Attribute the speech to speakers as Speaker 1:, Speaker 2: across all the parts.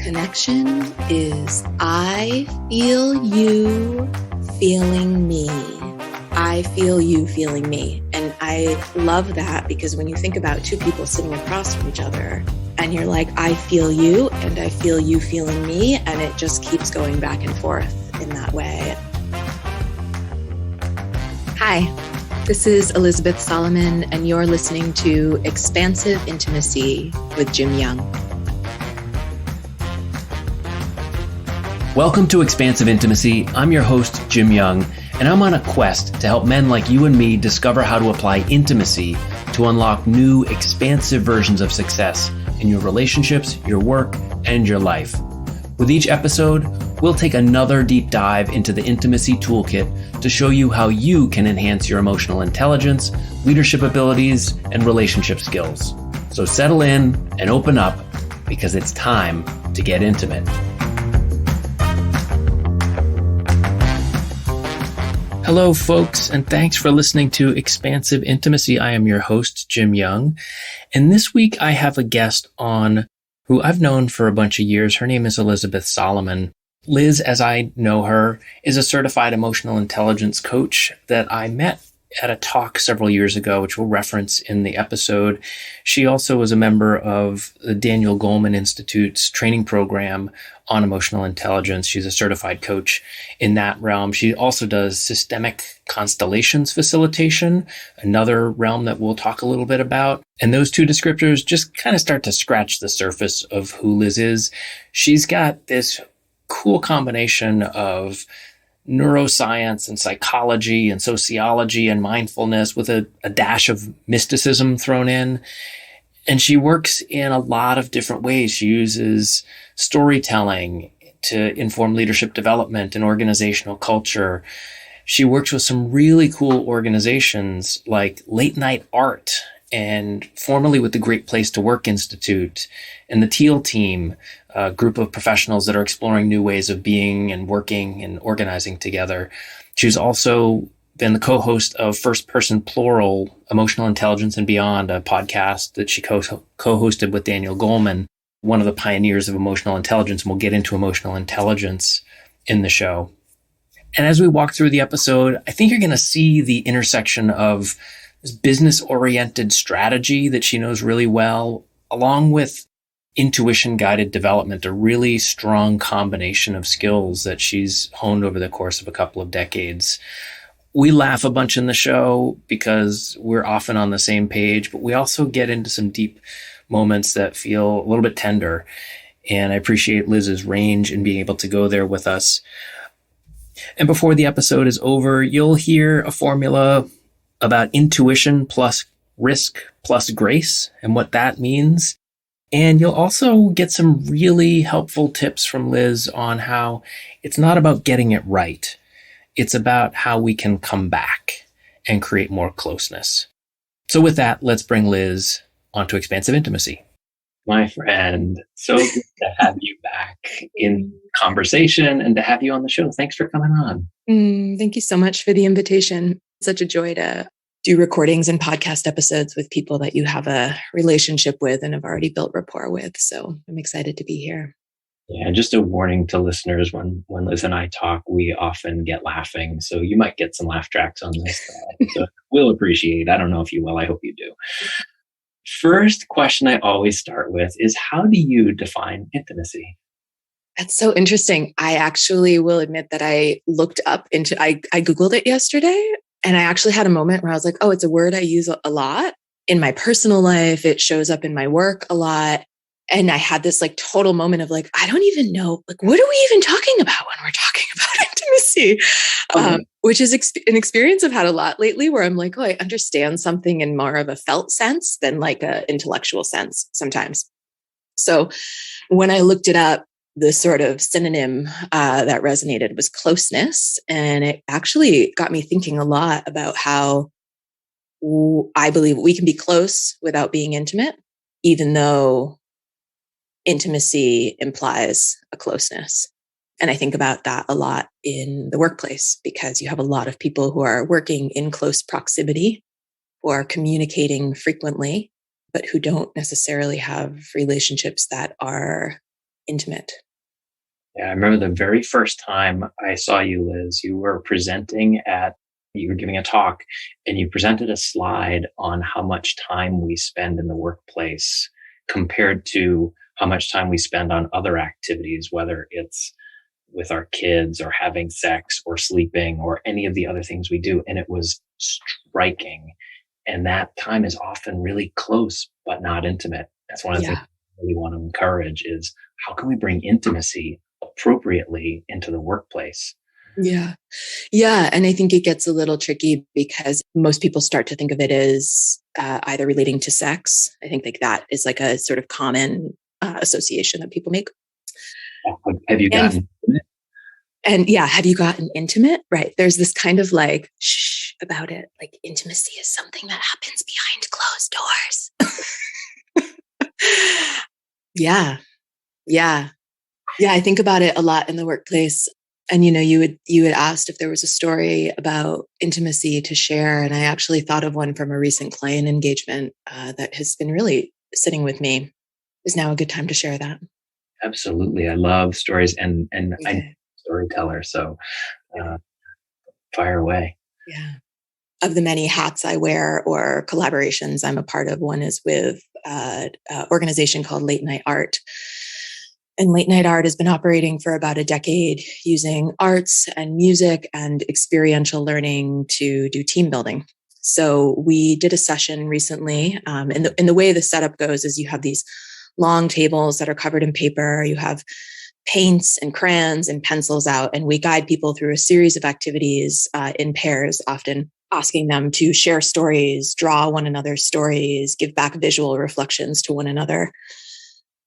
Speaker 1: connection is I feel you feeling me. I feel you feeling me. And I love that because when you think about two people sitting across from each other and you're like, I feel you and I feel you feeling me, and it just keeps going back and forth in that way. Hi, this is Elizabeth Solomon, and you're listening to Expansive Intimacy with Jim Young.
Speaker 2: Welcome to Expansive Intimacy. I'm your host, Jim Young, and I'm on a quest to help men like you and me discover how to apply intimacy to unlock new, expansive versions of success in your relationships, your work, and your life. With each episode, we'll take another deep dive into the intimacy toolkit to show you how you can enhance your emotional intelligence, leadership abilities, and relationship skills. So settle in and open up, because it's time to get intimate. Hello, folks, and thanks for listening to Expansive Intimacy. I am your host, Jim Young, and this week I have a guest on who I've known for a bunch of years. Her name is Elizabeth Solomon. Liz, as I know her, is a certified emotional intelligence coach that I met at a talk several years ago, which we'll reference in the episode. She also was a member of the Daniel Goleman Institute's training program on emotional intelligence. She's a certified coach in that realm. She also does systemic constellations facilitation, another realm that we'll talk a little bit about. And those two descriptors just kind of start to scratch the surface of who Liz is. She's got this cool combination of neuroscience and psychology and sociology and mindfulness with a dash of mysticism thrown in. And she works in a lot of different ways. She uses storytelling to inform leadership development and organizational culture. She works with some really cool organizations like Late Night Art, and formerly with the Great Place to Work Institute and the Teal Team, a group of professionals that are exploring new ways of being and working and organizing together. She's also been the co-host of First Person Plural, Emotional Intelligence and Beyond, a podcast that she co-hosted with Daniel Goleman, one of the pioneers of emotional intelligence. And we'll get into emotional intelligence in the show. And as we walk through the episode, I think you're going to see the intersection of this business-oriented strategy that she knows really well, along with intuition-guided development, a really strong combination of skills that she's honed over the course of a couple of decades. We laugh a bunch in the show because we're often on the same page, but we also get into some deep moments that feel a little bit tender. And I appreciate Liz's range in being able to go there with us. And before the episode is over, you'll hear a formula about intuition plus risk plus grace and what that means. And you'll also get some really helpful tips from Liz on how it's not about getting it right. It's about how we can come back and create more closeness. So with that, let's bring Liz onto Expansive Intimacy. My friend, so good to have you back in conversation and to have you on the show. Thanks for coming on.
Speaker 1: Thank you so much for the invitation. Such a joy to do recordings and podcast episodes with people that you have a relationship with and have already built rapport with. So I'm excited to be here.
Speaker 2: Yeah, just a warning to listeners, when Liz and I talk, we often get laughing. So you might get some laugh tracks on this. So we'll appreciate. I don't know if you will. I hope you do. First question I always start with is, how do you define intimacy?
Speaker 1: That's so interesting. I actually will admit that I looked up into, I Googled it yesterday, and I actually had a moment where I was like, oh, it's a word I use a lot in my personal life. It shows up in my work a lot. And I had this like total moment of like, I don't even know, like, what are we even talking about when we're talking about intimacy? Which is an experience I've had a lot lately, where I'm like, oh, I understand something in more of a felt sense than like an intellectual sense sometimes. So when I looked it up, the sort of synonym that resonated was closeness. And it actually got me thinking a lot about how I believe we can be close without being intimate, even though intimacy implies a closeness. And I think about that a lot in the workplace, because you have a lot of people who are working in close proximity, who are communicating frequently, but who don't necessarily have relationships that are intimate.
Speaker 2: Yeah, I remember the very first time I saw you, Liz, you were giving a talk and you presented a slide on how much time we spend in the workplace compared to how much time we spend on other activities, whether it's with our kids or having sex or sleeping or any of the other things we do. And it was striking. And that time is often really close, but not intimate. That's one of the things
Speaker 1: Yeah.
Speaker 2: I really want to encourage is how can we bring intimacy appropriately into the workplace?
Speaker 1: Yeah. Yeah. And I think it gets a little tricky because most people start to think of it as either relating to sex. I think like that is like a sort of common association that people make.
Speaker 2: Have you
Speaker 1: And
Speaker 2: gotten
Speaker 1: and yeah, have you gotten intimate? Right. There's this kind of like shh about it. Like intimacy is something that happens behind closed doors. Yeah. Yeah. Yeah. I think about it a lot in the workplace. And you had asked if there was a story about intimacy to share. And I actually thought of one from a recent client engagement that has been really sitting with me. Is now a good time to share that?
Speaker 2: Absolutely. I love stories and I'm a
Speaker 1: Okay.
Speaker 2: storyteller. So fire away.
Speaker 1: Yeah. Of the many hats I wear or collaborations I'm a part of, one is with an organization called Late Night Art. And Late Night Art has been operating for about a decade using arts and music and experiential learning to do team building. So we did a session recently. And the way the setup goes is you have these long tables that are covered in paper. You have paints and crayons and pencils out, and we guide people through a series of activities in pairs, often asking them to share stories, draw one another's stories, give back visual reflections to one another.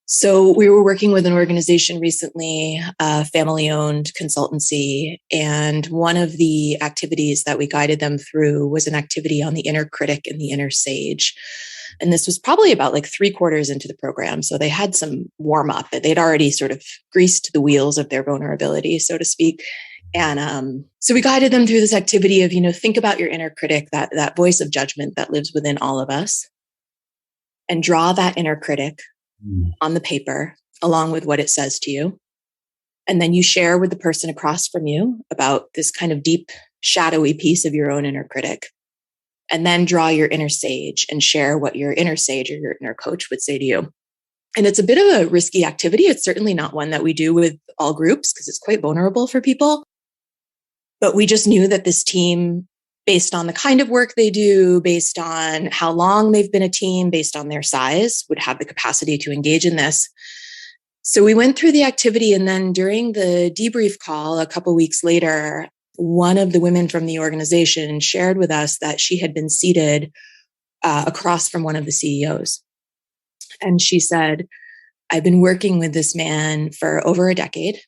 Speaker 1: So we were working with an organization recently, a family-owned consultancy, and one of the activities that we guided them through was an activity on the inner critic and the inner sage. And this was probably about like 3/4 into the program. So they had some warm up. They'd already sort of greased the wheels of their vulnerability, so to speak. And so we guided them through this activity of, think about your inner critic, that voice of judgment that lives within all of us, and draw that inner critic on the paper along with what it says to you. And then you share with the person across from you about this kind of deep, shadowy piece of your own inner critic. And then draw your inner sage and share what your inner sage or your inner coach would say to you. And it's a bit of a risky activity. It's certainly not one that we do with all groups because it's quite vulnerable for people. But we just knew that this team, based on the kind of work they do, based on how long they've been a team, based on their size, would have the capacity to engage in this. So we went through the activity. And then during the debrief call, a couple weeks later, one of the women from the organization shared with us that she had been seated across from one of the CEOs. And she said, I've been working with this man for over a decade.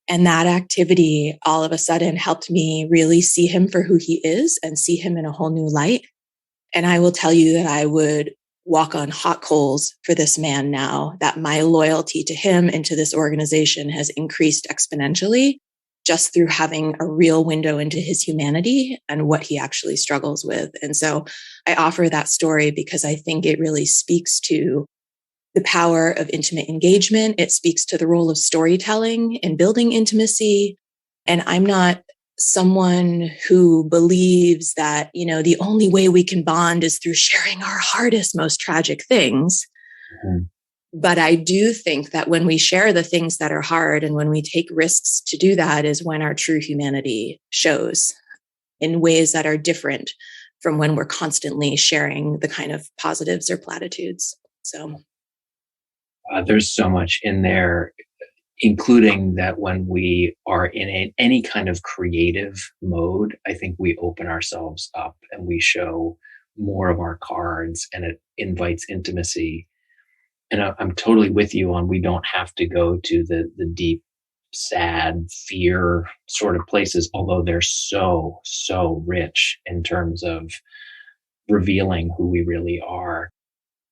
Speaker 1: And that activity all of a sudden helped me really see him for who he is and see him in a whole new light. And I will tell you that I would walk on hot coals for this man now, that my loyalty to him and to this organization has increased exponentially just through having a real window into his humanity and what he actually struggles with. And so I offer that story because I think it really speaks to the power of intimate engagement. It speaks to the role of storytelling in building intimacy. And I'm not someone who believes that, the only way we can bond is through sharing our hardest, most tragic things. Mm-hmm. But I do think that when we share the things that are hard and when we take risks to do that is when our true humanity shows in ways that are different from when we're constantly sharing the kind of positives or platitudes. So
Speaker 2: there's so much in there, including that when we are in any kind of creative mode, I think we open ourselves up and we show more of our cards and it invites intimacy. And I'm totally with you on we don't have to go to the deep, sad, fear sort of places, although they're so, so rich in terms of revealing who we really are.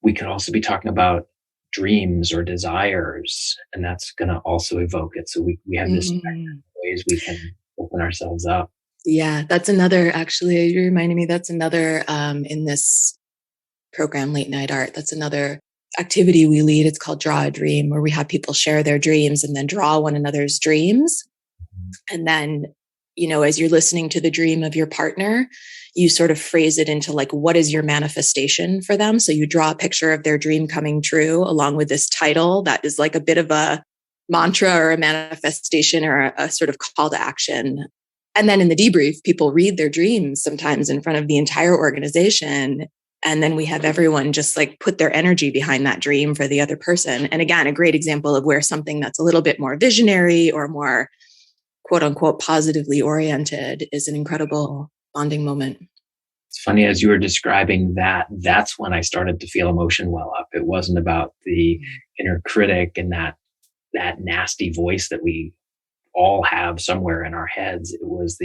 Speaker 2: We could also be talking about dreams or desires, and that's going to also evoke it. So we have this ways we can open ourselves up.
Speaker 1: Yeah, that's another, actually, you reminded me, that's another in this program, Late Night Art, that's another activity we lead. It's called Draw a Dream, where we have people share their dreams and then draw one another's dreams. And then, as you're listening to the dream of your partner, you sort of phrase it into like, what is your manifestation for them? So you draw a picture of their dream coming true along with this title that is like a bit of a mantra or a manifestation or a sort of call to action. And then in the debrief, people read their dreams sometimes in front of the entire organization. And then we have everyone just like put their energy behind that dream for the other person. And again, a great example of where something that's a little bit more visionary or more quote unquote positively oriented is an incredible bonding moment.
Speaker 2: It's funny, as you were describing that, that's when I started to feel emotion well up. It wasn't about the inner critic and that nasty voice that we all have somewhere in our heads. It was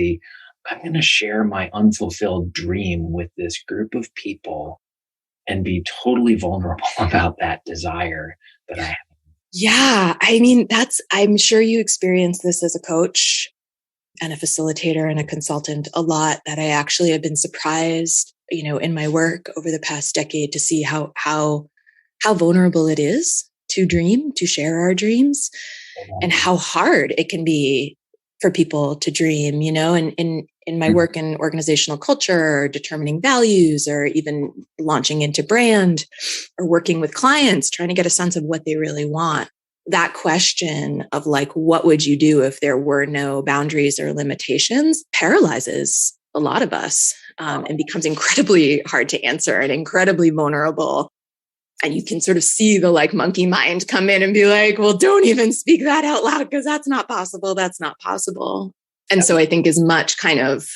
Speaker 2: I'm going to share my unfulfilled dream with this group of people and be totally vulnerable about that desire that I have.
Speaker 1: Yeah. I mean, I'm sure you experience this as a coach and a facilitator and a consultant a lot, that I actually have been surprised, in my work over the past decade to see how vulnerable it is to dream, to share our dreams, and how hard it can be for people to dream, and in my work in organizational culture or determining values or even launching into brand or working with clients, trying to get a sense of what they really want. That question of like, what would you do if there were no boundaries or limitations paralyzes a lot of us and becomes incredibly hard to answer and incredibly vulnerable. And you can sort of see the like monkey mind come in and be like, well, don't even speak that out loud because that's not possible. That's not possible. And so I think as much kind of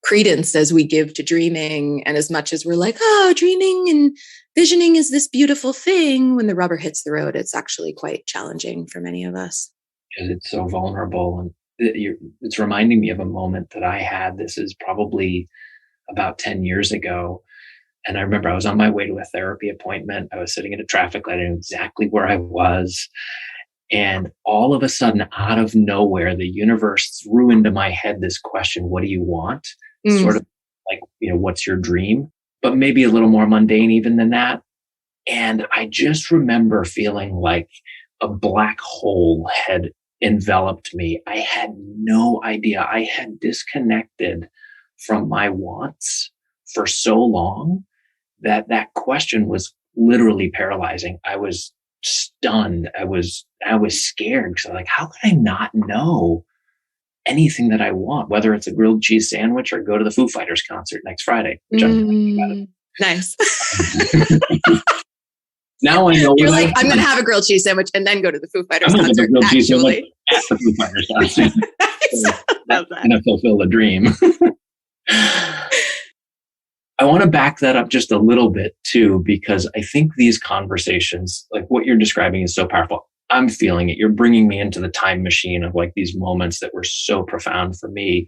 Speaker 1: credence as we give to dreaming, and as much as we're like, oh, dreaming and visioning is this beautiful thing, when the rubber hits the road, it's actually quite challenging for many of us.
Speaker 2: Because it's so vulnerable. And it's reminding me of a moment that I had. This is probably about 10 years ago. And I remember I was on my way to a therapy appointment. I was sitting at a traffic light. I knew exactly where I was. And all of a sudden, out of nowhere, the universe threw into my head this question: what do you want? Sort of like, what's your dream? But maybe a little more mundane even than that. And I just remember feeling like a black hole had enveloped me. I had no idea. I had disconnected from my wants for so long that question was literally paralyzing. I was stunned. I was scared because I'm like, how could I not know anything that I want, whether it's a grilled cheese sandwich or go to the Foo Fighters concert next Friday, which I'm thinking about it.
Speaker 1: Nice.
Speaker 2: Now I know.
Speaker 1: You're like, I'm going to have a grilled cheese sandwich and then go to the Foo Fighters concert.
Speaker 2: Actually, at the Foo Fighters concert. That's going to fulfill the dream. I want to back that up just a little bit too, because I think these conversations, like what you're describing, is so powerful. I'm feeling it. You're bringing me into the time machine of like these moments that were so profound for me.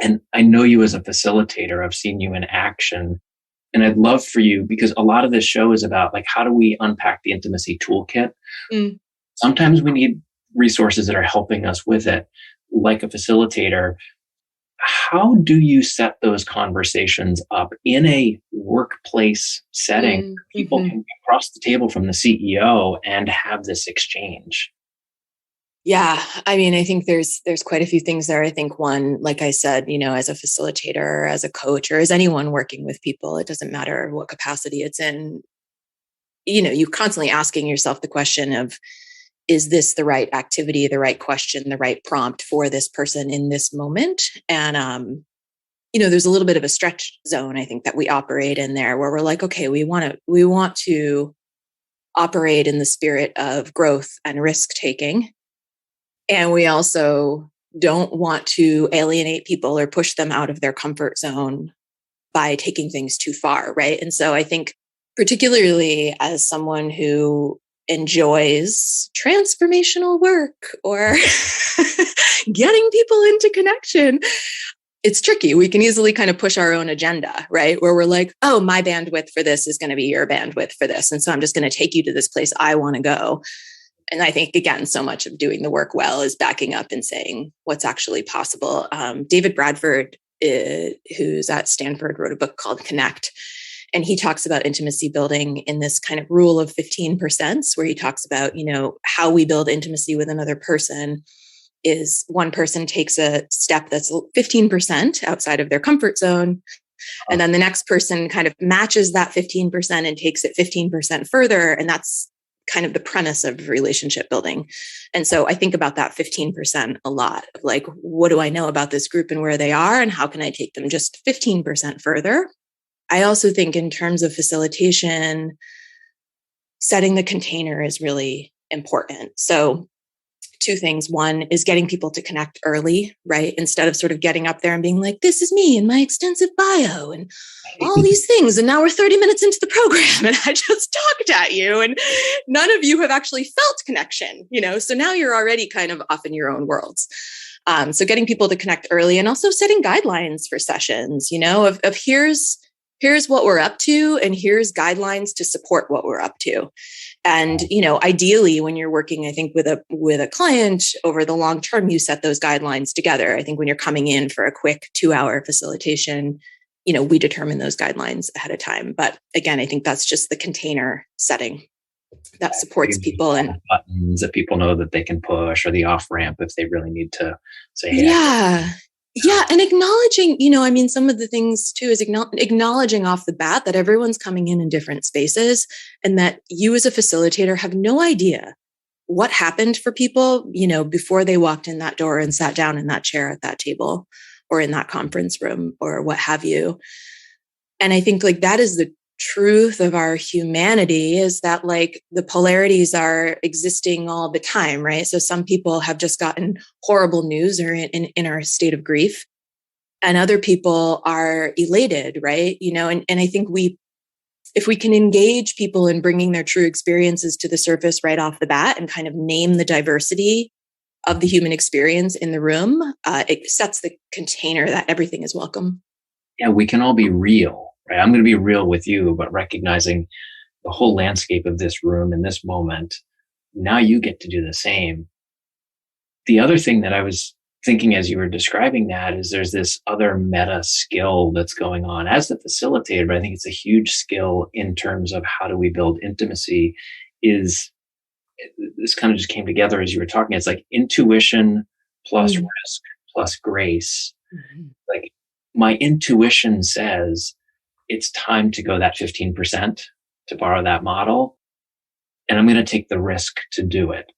Speaker 2: And I know you as a facilitator. I've seen you in action. And I'd love for you, because a lot of this show is about like, how do we unpack the intimacy toolkit? Sometimes we need resources that are helping us with it, like a facilitator. How do you set those conversations up in a workplace setting? People can cross the table from the CEO and have this exchange.
Speaker 1: Yeah. I mean, I think there's quite a few things there. I think one, like I said, as a facilitator, as a coach, or as anyone working with people, it doesn't matter what capacity it's in. You're constantly asking yourself the question of, is this the right activity, the right question, the right prompt for this person in this moment? And, there's a little bit of a stretch zone, I think, that we operate in there, where we're like, okay, we want to operate in the spirit of growth and risk taking. And we also don't want to alienate people or push them out of their comfort zone by taking things too far, right? And so I think, particularly as someone who enjoys transformational work or getting people into connection, it's tricky. We can easily kind of push our own agenda, right? Where we're like, oh, my bandwidth for this is going to be your bandwidth for this. And so I'm just going to take you to this place I want to go. And I think, again, so much of doing the work well is backing up and saying what's actually possible. David Bradford, who's at Stanford, wrote a book called Connect. And he talks about intimacy building in this kind of rule of 15%, where he talks about, how we build intimacy with another person is one person takes a step that's 15% outside of their comfort zone. And then the next person kind of matches that 15% and takes it 15% further. And that's kind of the premise of relationship building. And so I think about that 15% a lot of like, what do I know about this group and where they are? And how can I take them just 15% further? I also think in terms of facilitation, setting the container is really important. So two things. One is getting people to connect early, right? Instead of sort of getting up there and being like, this is me and my extensive bio and all these things. And now we're 30 minutes into the program and I just talked at you and none of you have actually felt connection, So now you're already kind of off in your own worlds. So getting people to connect early and also setting guidelines for sessions, of here's what we're up to and here's guidelines to support what we're up to. And, ideally when you're working, I think with a client over the long term, you set those guidelines together. I think when you're coming in for a quick 2-hour facilitation, we determine those guidelines ahead of time. But again, I think that's just the container setting that supports people and
Speaker 2: buttons that people know that they can push, or the off ramp if they really need to say, hey,
Speaker 1: yeah. And acknowledging, some of the things too is acknowledging off the bat that everyone's coming in different spaces and that you as a facilitator have no idea what happened for people, before they walked in that door and sat down in that chair at that table or in that conference room or what have you. And I think like that is the truth of our humanity, is that like the polarities are existing all the time, right? So some people have just gotten horrible news or in our state of grief, and other people are elated, right? And I think if we can engage people in bringing their true experiences to the surface right off the bat and kind of name the diversity of the human experience in the room, it sets the container that everything is welcome.
Speaker 2: Yeah, we can all be real. Right? I'm going to be real with you, but recognizing the whole landscape of this room in this moment, now you get to do the same. The other thing that I was thinking as you were describing that is there's this other meta skill that's going on as the facilitator, but I think it's a huge skill in terms of how do we build intimacy. Is this kind of just came together as you were talking. It's like intuition plus risk plus grace. Like my intuition says, it's time to go that 15%, to borrow that model. And I'm going to take the risk to do it.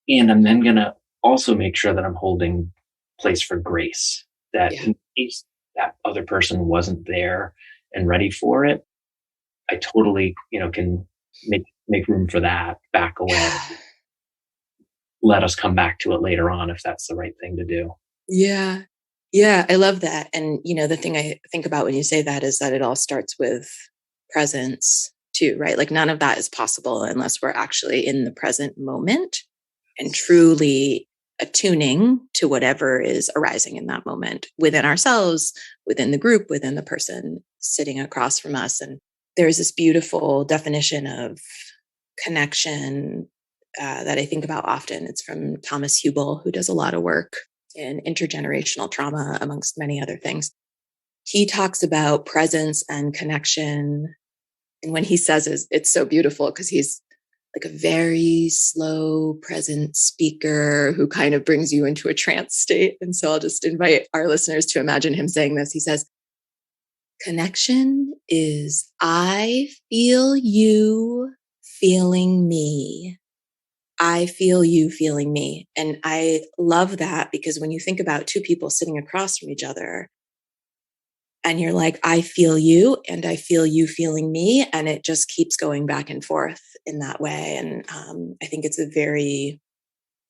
Speaker 2: And I'm then going to also make sure that I'm holding place for grace, that in case that other person wasn't there and ready for it, I totally, can make room for that, back away. Let us come back to it later on if that's the right thing to do.
Speaker 1: Yeah. Yeah, I love that. And, the thing I think about when you say that is that it all starts with presence too, right? Like none of that is possible unless we're actually in the present moment and truly attuning to whatever is arising in that moment within ourselves, within the group, within the person sitting across from us. And there's this beautiful definition of connection that I think about often. It's from Thomas Hubel, who does a lot of work in intergenerational trauma, amongst many other things. He talks about presence and connection. And when he says it's so beautiful because he's like a very slow, present speaker who kind of brings you into a trance state. And so I'll just invite our listeners to imagine him saying this. He says, connection is I feel you feeling me. I feel you feeling me. And I love that because when you think about two people sitting across from each other and you're like, I feel you and I feel you feeling me. And it just keeps going back and forth in that way. And I think it's a very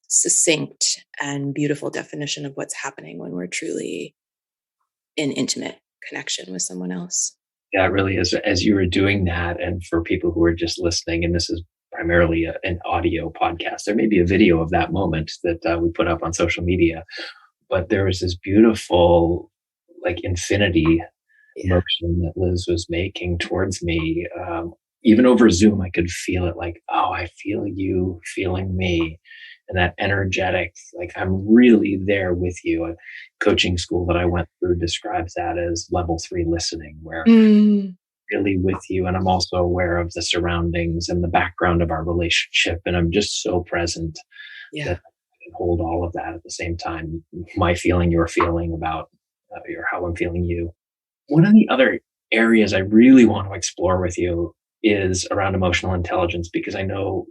Speaker 1: succinct and beautiful definition of what's happening when we're truly in intimate connection with someone else.
Speaker 2: Yeah, it really is. As you were doing that, and for people who are just listening, and this is primarily an audio podcast, there may be a video of that moment that we put up on social media, but there was this beautiful, like, infinity motion that Liz was making towards me. Even over Zoom, I could feel it, like, oh, I feel you feeling me. And that energetic, like, I'm really there with you. A coaching school that I went through describes that as level 3 listening, where really with you. And I'm also aware of the surroundings and the background of our relationship. And I'm just so present that I can hold all of that at the same time. My feeling, your feeling about or how I'm feeling you. One of the other areas I really want to explore with you is around emotional intelligence, because I know,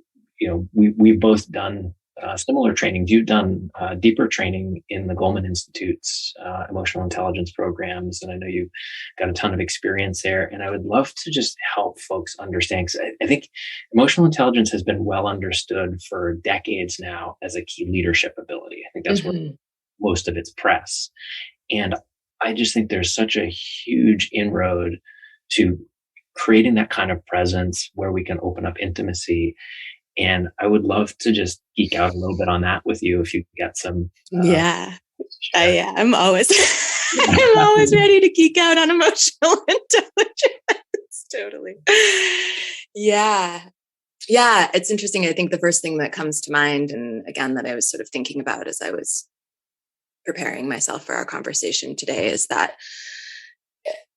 Speaker 2: we've both done similar trainings. You've done deeper training in the Goldman Institute's emotional intelligence programs, and I know you've got a ton of experience there. And I would love to just help folks understand, because I think emotional intelligence has been well understood for decades now as a key leadership ability. I think that's where most of its press. And I just think there's such a huge inroad to creating that kind of presence where we can open up intimacy. And I would love to just geek out a little bit on that with you if you get some.
Speaker 1: I'm always, I'm always ready to geek out on emotional intelligence. Totally. Yeah. Yeah. It's interesting. I think the first thing that comes to mind, and again, that I was sort of thinking about as I was preparing myself for our conversation today, is that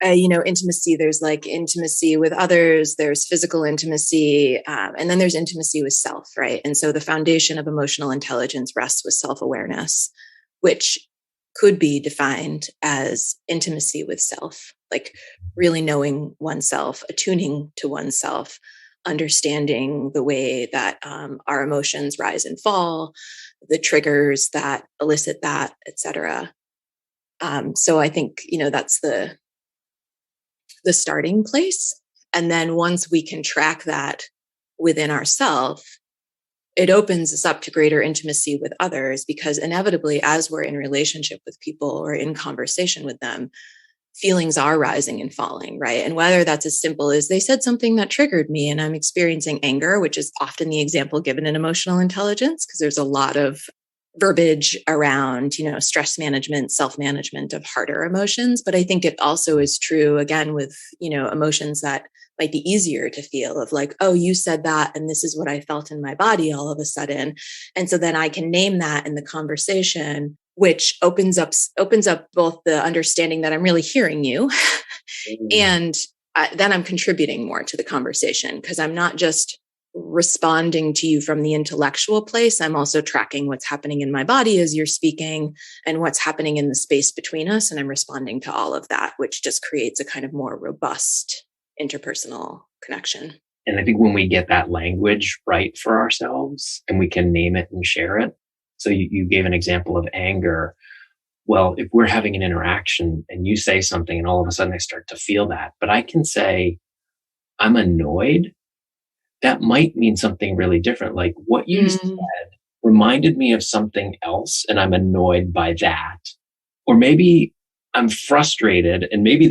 Speaker 1: intimacy, there's like intimacy with others, there's physical intimacy, and then there's intimacy with self, right? And so the foundation of emotional intelligence rests with self-awareness, which could be defined as intimacy with self, like really knowing oneself, attuning to oneself, understanding the way that our emotions rise and fall, the triggers that elicit that, etc. So I think, that's the starting place. And then once we can track that within ourselves, it opens us up to greater intimacy with others, because inevitably, as we're in relationship with people or in conversation with them, feelings are rising and falling, right? And whether that's as simple as they said something that triggered me and I'm experiencing anger, which is often the example given in emotional intelligence, because there's a lot of verbiage around, stress management, self-management of harder emotions. But I think it also is true, again, with, emotions that might be easier to feel, of like, oh, you said that, and this is what I felt in my body all of a sudden. And so then I can name that in the conversation, which opens up both the understanding that I'm really hearing you and then I'm contributing more to the conversation, because I'm not just responding to you from the intellectual place. I'm also tracking what's happening in my body as you're speaking and what's happening in the space between us. And I'm responding to all of that, which just creates a kind of more robust interpersonal connection.
Speaker 2: And I think when we get that language right for ourselves and we can name it and share it. So you gave an example of anger. Well, if we're having an interaction and you say something and all of a sudden I start to feel that, but I can say, I'm annoyed. That might mean something really different. Like what you said reminded me of something else and I'm annoyed by that. Or maybe I'm frustrated, and maybe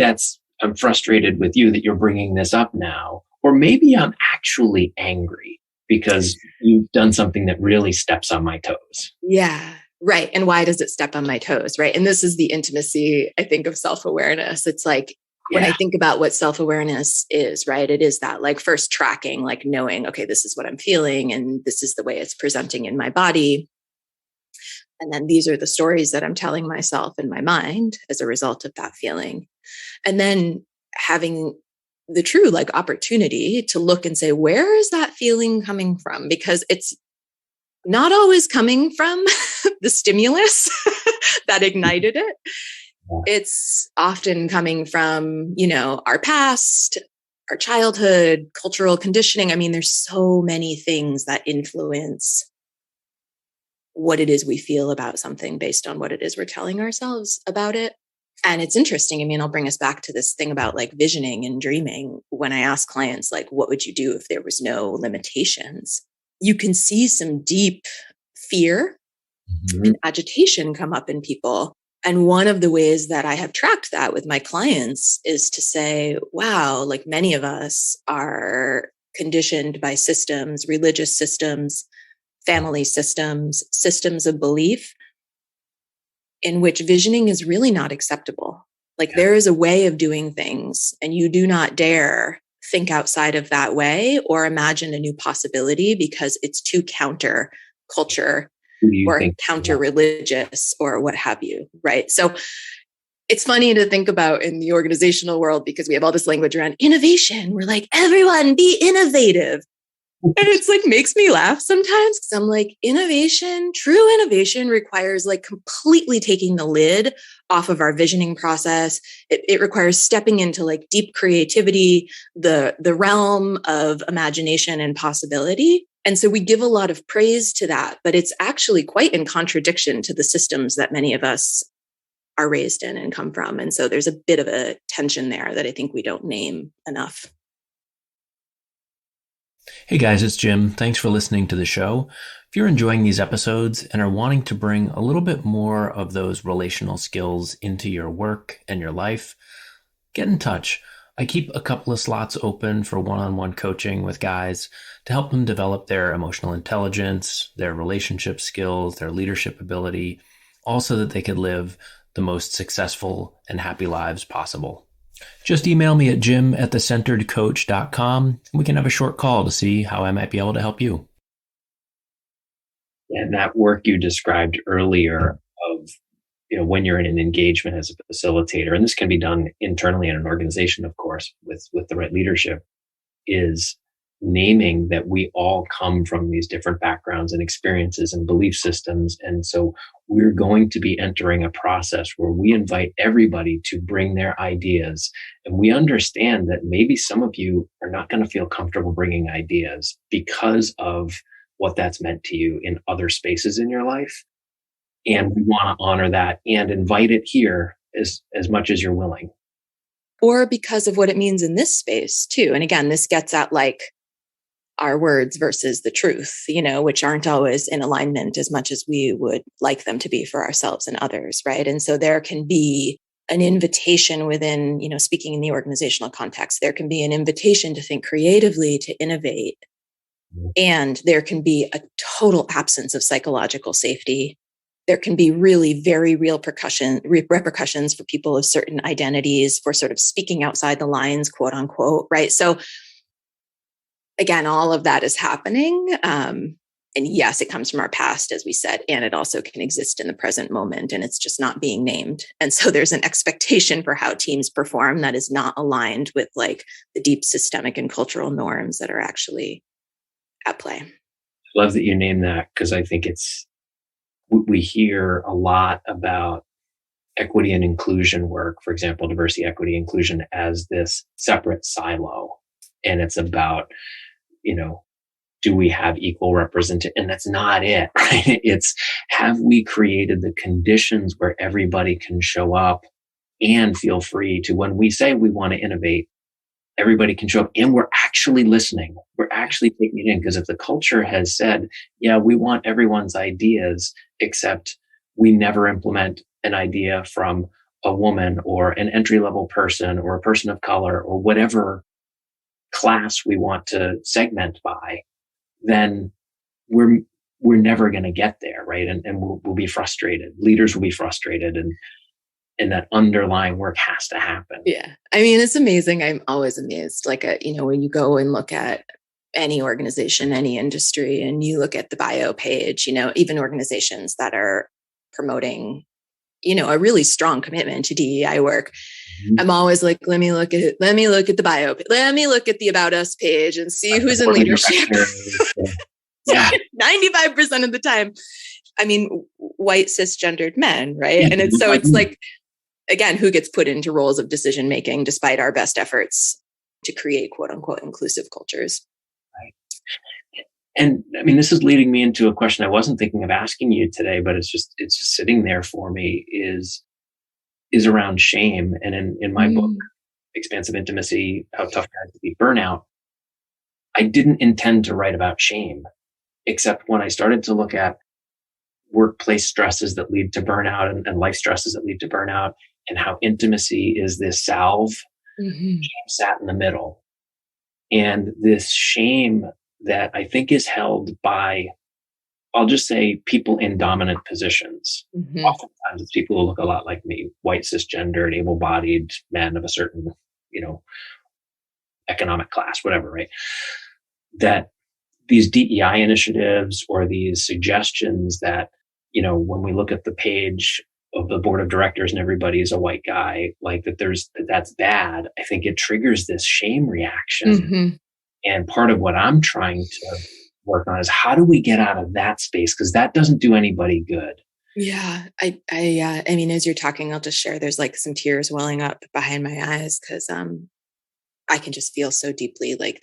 Speaker 2: I'm frustrated with you that you're bringing this up now. Or maybe I'm actually angry because you've done something that really steps on my toes.
Speaker 1: Yeah, right. And why does it step on my toes, right? And this is the intimacy, I think, of self-awareness. It's like, when I think about what self-awareness is, right, it is that like first tracking, like knowing, okay, this is what I'm feeling and this is the way it's presenting in my body. And then these are the stories that I'm telling myself in my mind as a result of that feeling. And then having the true like opportunity to look and say, where is that feeling coming from? Because it's not always coming from the stimulus that ignited it. It's often coming from, our past, our childhood, cultural conditioning. I mean, there's so many things that influence what it is we feel about something based on what it is we're telling ourselves about it. And it's interesting. I mean, I'll bring us back to this thing about like visioning and dreaming. When I ask clients, like, what would you do if there was no limitations? You can see some deep fear and agitation come up in people. And one of the ways that I have tracked that with my clients is to say, wow, like many of us are conditioned by systems, religious systems, family systems, systems of belief in which visioning is really not acceptable. Like there is a way of doing things and you do not dare think outside of that way or imagine a new possibility because it's too counter culture or counter religious or what have you. Right. So it's funny to think about in the organizational world because we have all this language around innovation. We're like, everyone be innovative. And it's like makes me laugh sometimes because I'm like, true innovation requires like completely taking the lid off of our visioning process. It requires stepping into like deep creativity, the realm of imagination and possibility. And so we give a lot of praise to that, but it's actually quite in contradiction to the systems that many of us are raised in and come from. And so there's a bit of a tension there that I think we don't name enough.
Speaker 2: Hey guys, it's Jim. Thanks for listening to the show. If you're enjoying these episodes and are wanting to bring a little bit more of those relational skills into your work and your life, get in touch. I keep a couple of slots open for one-on-one coaching with guys to help them develop their emotional intelligence, their relationship skills, their leadership ability, all so that they could live the most successful and happy lives possible. Just email me at jim@thecenteredcoach.com and we can have a short call to see how I might be able to help you.
Speaker 3: And that work you described earlier of, when you're in an engagement as a facilitator, and this can be done internally in an organization, of course, with the right leadership, is naming that we all come from these different backgrounds and experiences and belief systems. And so we're going to be entering a process where we invite everybody to bring their ideas. And we understand that maybe some of you are not going to feel comfortable bringing ideas because of what that's meant to you in other spaces in your life. And we want to honor that and invite it here as much as you're willing.
Speaker 1: Or because of what it means in this space too. And again, this gets at like our words versus the truth, which aren't always in alignment as much as we would like them to be for ourselves and others, right? And so there can be an invitation within, speaking in the organizational context, there can be an invitation to think creatively, to innovate. And there can be a total absence of psychological safety. There can be really very real repercussions for people of certain identities for sort of speaking outside the lines, quote unquote, right? So again, all of that is happening. And yes, it comes from our past, as we said, and it also can exist in the present moment, and it's just not being named. And so there's an expectation for how teams perform that is not aligned with like the deep systemic and cultural norms that are actually at play.
Speaker 3: I love that you name that, because I think we hear a lot about equity and inclusion work, for example, diversity, equity, inclusion as this separate silo. And it's about, do we have equal representation? And that's not it, right? It's, have we created the conditions where everybody can show up and feel free to, when we say we want to innovate, everybody can show up and we're actually listening. We're actually taking it in. Because if the culture has said, yeah, we want everyone's ideas, except we never implement an idea from a woman or an entry-level person or a person of color or whatever class we want to segment by, then we're never going to get there, right? And we'll be frustrated. Leaders will be frustrated, and that underlying work has to happen.
Speaker 1: Yeah, I mean, it's amazing. I'm always amazed. Like, when you go and look at any organization, any industry, and you look at the bio page, even organizations that are promoting, a really strong commitment to DEI work. Mm-hmm. I'm always like, let me look at the bio, let me look at the About Us page and see who's in leadership. Yeah. 95% of the time, I mean, white cisgendered men, right? And it's like, again, who gets put into roles of decision-making despite our best efforts to create quote unquote inclusive cultures.
Speaker 3: Right. And I mean, this is leading me into a question I wasn't thinking of asking you today, but it's just sitting there for me is around shame. And in my book, Expansive Intimacy, How Tough Guys to Beat Burnout, I didn't intend to write about shame, except when I started to look at workplace stresses that lead to burnout and life stresses that lead to burnout, and how intimacy is this salve, shame sat in the middle. And this shame that I think is held by, I'll just say, people in dominant positions. Mm-hmm. Oftentimes it's people who look a lot like me, white, cisgendered, able-bodied men of a certain, economic class, whatever, right? That these DEI initiatives or these suggestions that, when we look at the page of the board of directors and everybody is a white guy, like that's bad. I think it triggers this shame reaction.
Speaker 1: Mm-hmm.
Speaker 3: And part of what I'm trying to work on is how do we get out of that space? Because that doesn't do anybody good.
Speaker 1: Yeah. I mean, as you're talking, I'll just share, there's like some tears welling up behind my eyes because I can just feel so deeply like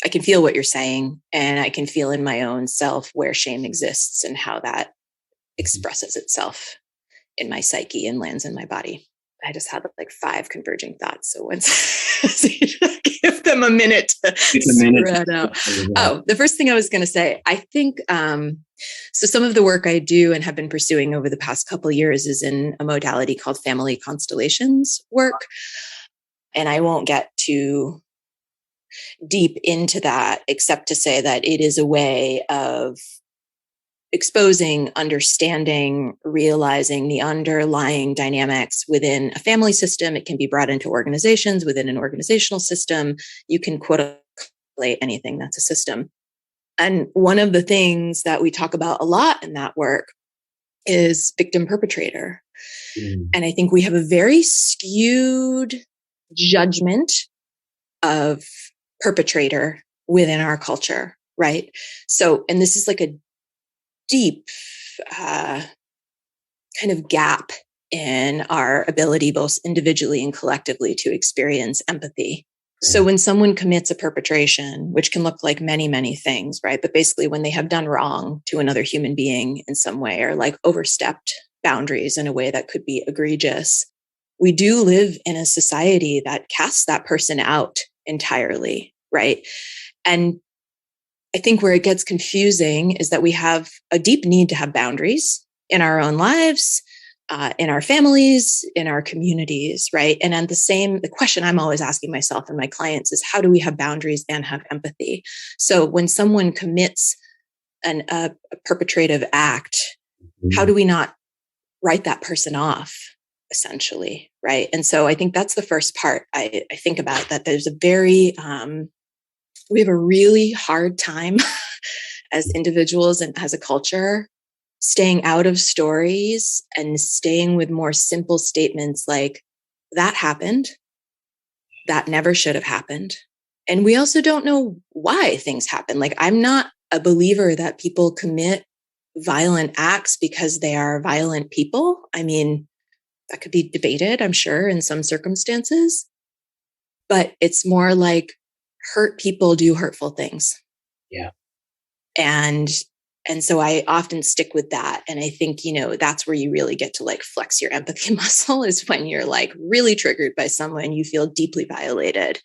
Speaker 1: I can feel what you're saying, and I can feel in my own self where shame exists and how that expresses itself in my psyche and lands in my body. I just had like 5 converging thoughts. So once give them a minute to spread out. Oh, the first thing I was going to say, I think, so some of the work I do and have been pursuing over the past couple of years is in a modality called family constellations work. And I won't get too deep into that, except to say that it is a way of exposing, understanding, realizing the underlying dynamics within a family system. It can be brought into organizations within an organizational system. You can quote anything that's a system. And one of the things that we talk about a lot in that work is victim perpetrator. And I think we have a very skewed judgment of perpetrator within our culture, right? So, and this is like a deep kind of gap in our ability, both individually and collectively, to experience empathy. So when someone commits a perpetration, which can look like many, many things, right? But basically when they have done wrong to another human being in some way, or like overstepped boundaries in a way that could be egregious, we do live in a society that casts that person out entirely, right? And I think where it gets confusing is that we have a deep need to have boundaries in our own lives, in our families, in our communities, right? And then the question I'm always asking myself and my clients is, how do we have boundaries and have empathy? So when someone commits a perpetrative act, how do we not write that person off, essentially, right? And so I think that's the first part I think about, that there's we have a really hard time as individuals and as a culture staying out of stories and staying with more simple statements like, that happened, that never should have happened. And we also don't know why things happen. Like, I'm not a believer that people commit violent acts because they are violent people. I mean, that could be debated, I'm sure, in some circumstances, but it's more like hurt people do hurtful things.
Speaker 3: Yeah.
Speaker 1: And so I often stick with that. And I think, that's where you really get to like flex your empathy muscle, is when you're like really triggered by someone, you feel deeply violated.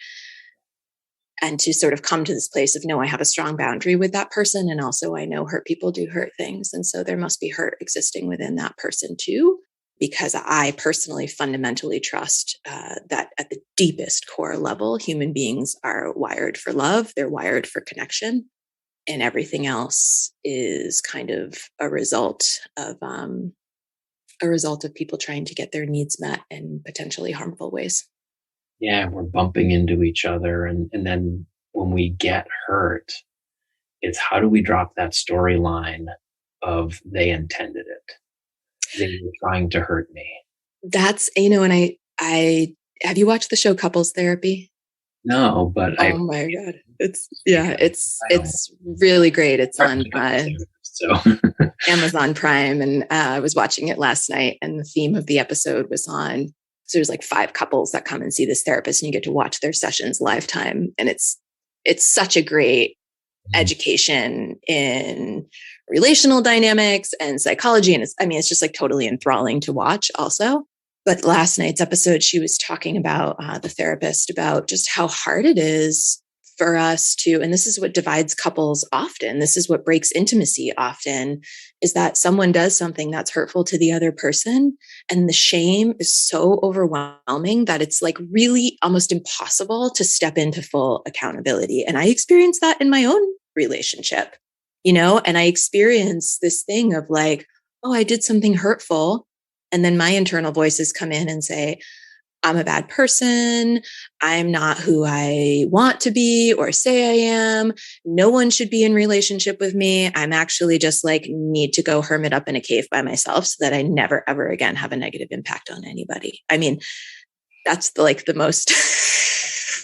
Speaker 1: And to sort of come to this place of, no, I have a strong boundary with that person. And also I know hurt people do hurt things. And so there must be hurt existing within that person too, because I personally fundamentally trust that at the deepest core level, human beings are wired for love. They're wired for connection. And everything else is kind of a result of people trying to get their needs met in potentially harmful ways.
Speaker 3: Yeah, we're bumping into each other. And then when we get hurt, it's how do we drop that storyline of they intended it? They were trying to hurt me.
Speaker 1: That's, and I have you watched the show Couples Therapy?
Speaker 3: No, but
Speaker 1: oh my God. It's really great. It's on Amazon Prime. And I was watching it last night, and the theme of the episode was on, so there's like 5 couples that come and see this therapist, and you get to watch their sessions lifetime. And it's such a great education in relational dynamics and psychology. And it's just like totally enthralling to watch also. But last night's episode, she was talking about the therapist, about just how hard it is for us to, and this is what divides couples often, this is what breaks intimacy often, is that someone does something that's hurtful to the other person, and the shame is so overwhelming that it's like really almost impossible to step into full accountability. And I experienced that in my own relationship, and I experienced this thing of like, oh, I did something hurtful. And then my internal voices come in and say, I'm a bad person. I'm not who I want to be or say I am. No one should be in relationship with me. I'm actually just like need to go hermit up in a cave by myself so that I never, ever again have a negative impact on anybody. I mean, that's the most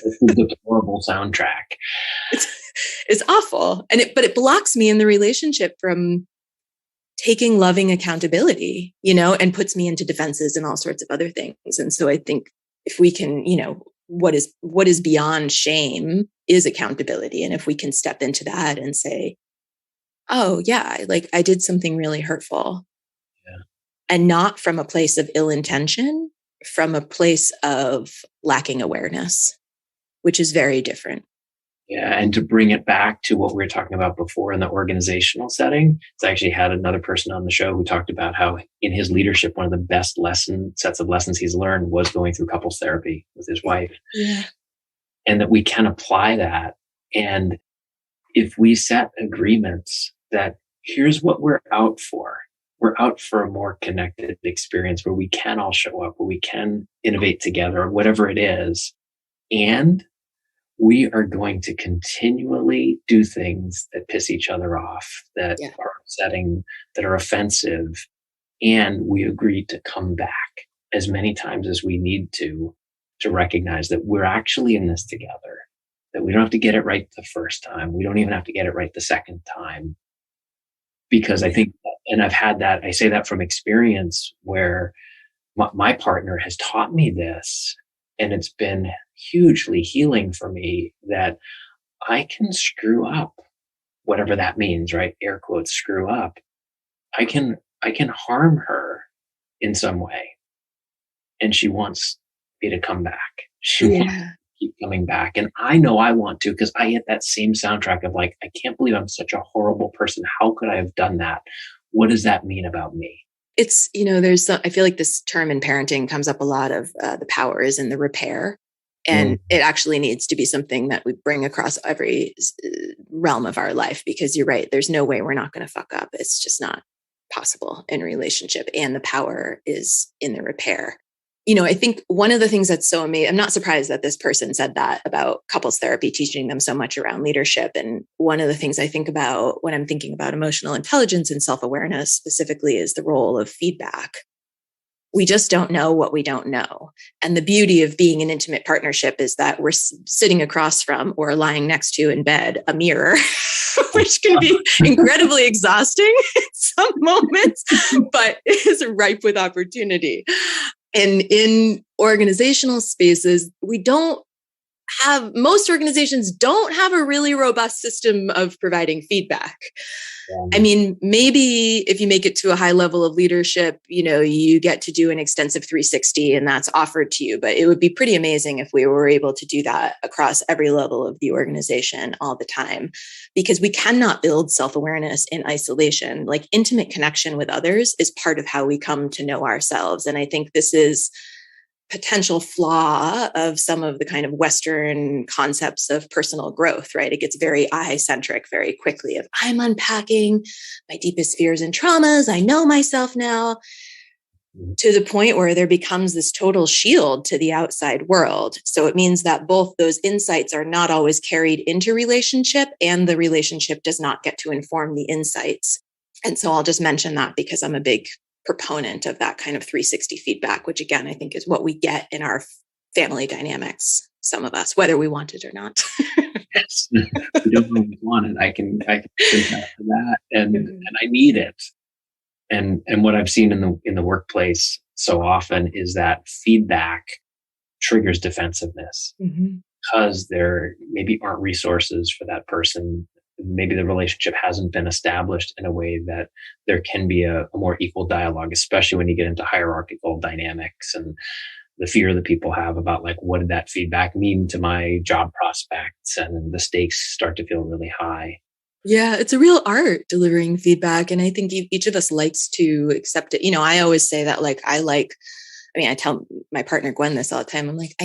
Speaker 3: It's a deplorable soundtrack.
Speaker 1: It's awful. But it blocks me in the relationship from taking loving accountability, and puts me into defenses and all sorts of other things. And so I think if we can, what is beyond shame is accountability. And if we can step into that and say, oh yeah, like I did something really hurtful, and not from a place of ill intention, from a place of lacking awareness, which is very different.
Speaker 3: Yeah. And to bring it back to what we were talking about before in the organizational setting, I actually had another person on the show who talked about how in his leadership, one of the best sets of lessons he's learned was going through couples therapy with his wife.
Speaker 1: Yeah.
Speaker 3: And that we can apply that. And if we set agreements that here's what we're out for a more connected experience where we can all show up, where we can innovate together, or whatever it is. And we are going to continually do things that piss each other off, that are upsetting, that are offensive. And we agree to come back as many times as we need to recognize that we're actually in this together, that we don't have to get it right the first time. We don't even have to get it right the second time. Because I think, and I've had that, I say that from experience where my partner has taught me this, and it's been hugely healing for me that I can screw up, whatever that means, right? Air quotes, screw up. I can harm her in some way. And she wants me to come back. She wants to keep coming back. And I know I want to, because I get that same soundtrack of like, I can't believe I'm such a horrible person. How could I have done that? What does that mean about me?
Speaker 1: It's, I feel like this term in parenting comes up a lot of the power is in the repair. And it actually needs to be something that we bring across every realm of our life, because you're right. There's no way we're not going to fuck up. It's just not possible in a relationship. And the power is in the repair. I think one of the things that's so amazing, I'm not surprised that this person said that about couples therapy, teaching them so much around leadership. And one of the things I think about when I'm thinking about emotional intelligence and self-awareness specifically is the role of feedback. We just don't know what we don't know. And the beauty of being an intimate partnership is that we're sitting across from or lying next to in bed a mirror, which can be incredibly exhausting at some moments, but is ripe with opportunity. And in organizational spaces, most organizations don't have a really robust system of providing feedback. I mean, maybe if you make it to a high level of leadership, you get to do an extensive 360 and that's offered to you. But it would be pretty amazing if we were able to do that across every level of the organization all the time, because we cannot build self-awareness in isolation. Like intimate connection with others is part of how we come to know ourselves. And I think this is potential flaw of some of the kind of Western concepts of personal growth, right? It gets very I-centric very quickly of I'm unpacking my deepest fears and traumas. I know myself now, to the point where there becomes this total shield to the outside world. So it means that both those insights are not always carried into relationship, and the relationship does not get to inform the insights. And so I'll just mention that because I'm a big proponent of that kind of 360 feedback, which again, I think is what we get in our family dynamics, some of us, whether we want it or not.
Speaker 3: Yes. We don't really want it. I can attest to that. And I need it. And what I've seen in the workplace so often is that feedback triggers defensive-ness because there maybe aren't resources for that person. Maybe the relationship hasn't been established in a way that there can be a more equal dialogue, especially when you get into hierarchical dynamics and the fear that people have about like, what did that feedback mean to my job prospects? And the stakes start to feel really high.
Speaker 1: Yeah, it's a real art delivering feedback. And I think each of us likes to accept it. I always say that I tell my partner Gwen this all the time. I'm like,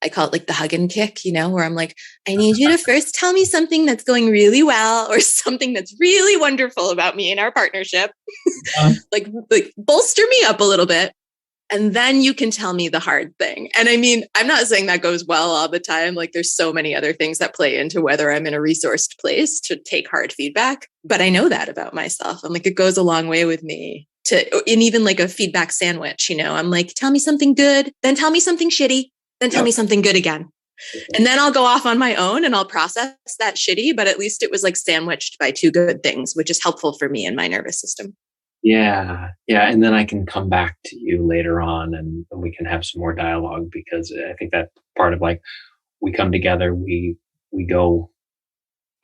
Speaker 1: I call it like the hug and kick, where I'm like, I need you to first tell me something that's going really well or something that's really wonderful about me and our partnership. Like bolster me up a little bit. And then you can tell me the hard thing. And I mean, I'm not saying that goes well all the time. Like there's so many other things that play into whether I'm in a resourced place to take hard feedback. But I know that about myself. I'm like, it goes a long way with me in even like a feedback sandwich, I'm like, tell me something good, then tell me something shitty, then tell me something good again. And then I'll go off on my own and I'll process that shitty, but at least it was like sandwiched by two good things, which is helpful for me and my nervous system.
Speaker 3: Yeah. Yeah. And then I can come back to you later on and we can have some more dialogue, because I think that part of like, we come together, we go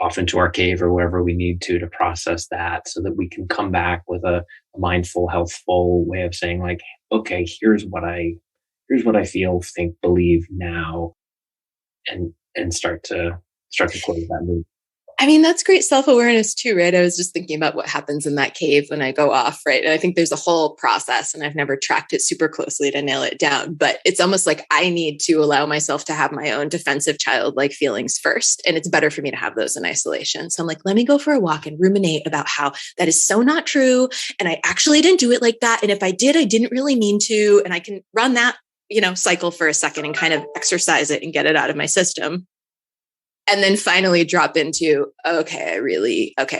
Speaker 3: off into our cave or wherever we need to process that, so that we can come back with a mindful, healthful way of saying like, okay, here's what I feel, think, believe now, and start to close that loop.
Speaker 1: I mean, that's great self-awareness too, right? I was just thinking about what happens in that cave when I go off, right? And I think there's a whole process, and I've never tracked it super closely to nail it down, but it's almost like I need to allow myself to have my own defensive childlike feelings first. And it's better for me to have those in isolation. So I'm like, let me go for a walk and ruminate about how that is so not true. And I actually didn't do it like that. And if I did, I didn't really mean to. And I can run that, cycle for a second and kind of exercise it and get it out of my system. And then finally drop into, okay,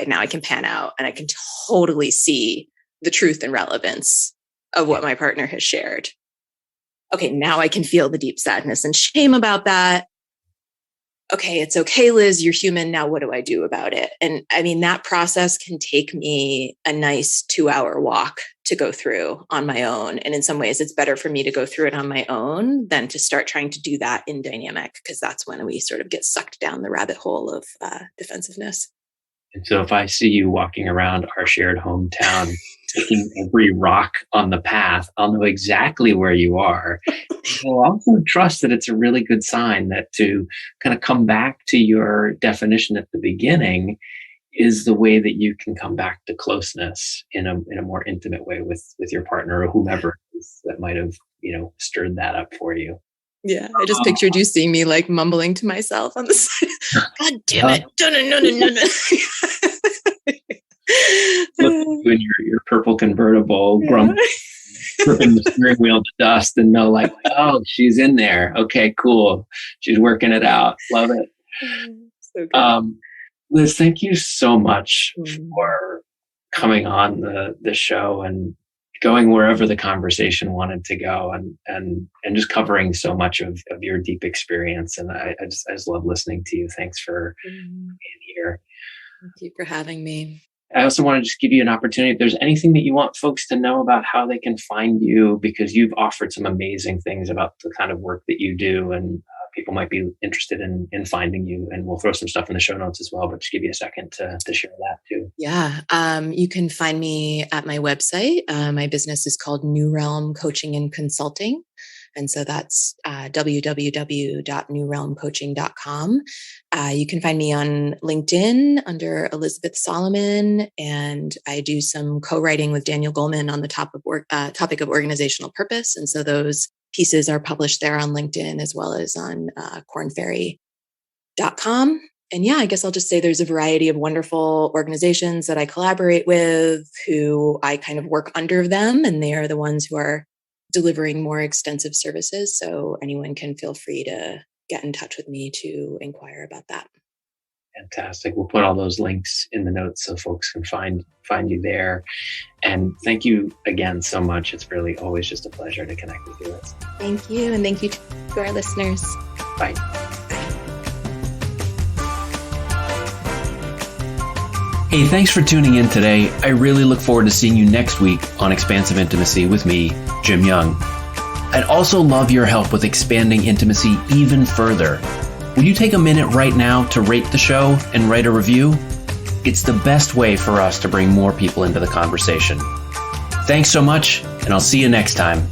Speaker 1: now I can pan out and I can totally see the truth and relevance of what my partner has shared. Okay, now I can feel the deep sadness and shame about that. Okay, it's okay, Liz, you're human. Now what do I do about it? And I mean, that process can take me a nice 2-hour walk to go through on my own. And in some ways, it's better for me to go through it on my own than to start trying to do that in dynamic, because that's when we sort of get sucked down the rabbit hole of defensiveness.
Speaker 3: And so if I see you walking around our shared hometown, taking every rock on the path, I'll know exactly where you are. I'll also trust that it's a really good sign that to kind of come back to your definition at the beginning is the way that you can come back to closeness in a more intimate way with your partner or whomever it is that might have, stirred that up for you.
Speaker 1: Yeah, I just pictured you seeing me like mumbling to myself on the side. God damn it.
Speaker 3: No. In your purple convertible, gripping the steering wheel to dust and know like, oh, she's in there. Okay, cool. She's working it out. Love it.
Speaker 1: So good.
Speaker 3: Liz, thank you so much for coming on the show and going wherever the conversation wanted to go and just covering so much of your deep experience. And I just love listening to you. Thanks for being here.
Speaker 1: Thank you for having me.
Speaker 3: I also want to just give you an opportunity. If there's anything that you want folks to know about how they can find you, because you've offered some amazing things about the kind of work that you do, and people might be interested in finding you, and we'll throw some stuff in the show notes as well, but just give you a second to share that too.
Speaker 1: Yeah. You can find me at my website. My business is called New Realm Coaching and Consulting. And so that's www.newrealmcoaching.com. You can find me on LinkedIn under Elizabeth Solomon, and I do some co-writing with Daniel Goleman on the topic of organizational purpose. And so those pieces are published there on LinkedIn as well as on cornferry.com. And yeah, I guess I'll just say there's a variety of wonderful organizations that I collaborate with who I kind of work under them, and they are the ones who are delivering more extensive services. So anyone can feel free to get in touch with me to inquire about that.
Speaker 3: Fantastic. We'll put all those links in the notes so folks can find you there. And thank you again so much. It's really always just a pleasure to connect with you.
Speaker 1: Thank you. And thank you to our listeners.
Speaker 3: Bye.
Speaker 2: Hey, thanks for tuning in today. I really look forward to seeing you next week on Expansive Intimacy with me, Jim Young. I'd also love your help with expanding intimacy even further. Will you take a minute right now to rate the show and write a review? It's the best way for us to bring more people into the conversation. Thanks so much, and I'll see you next time.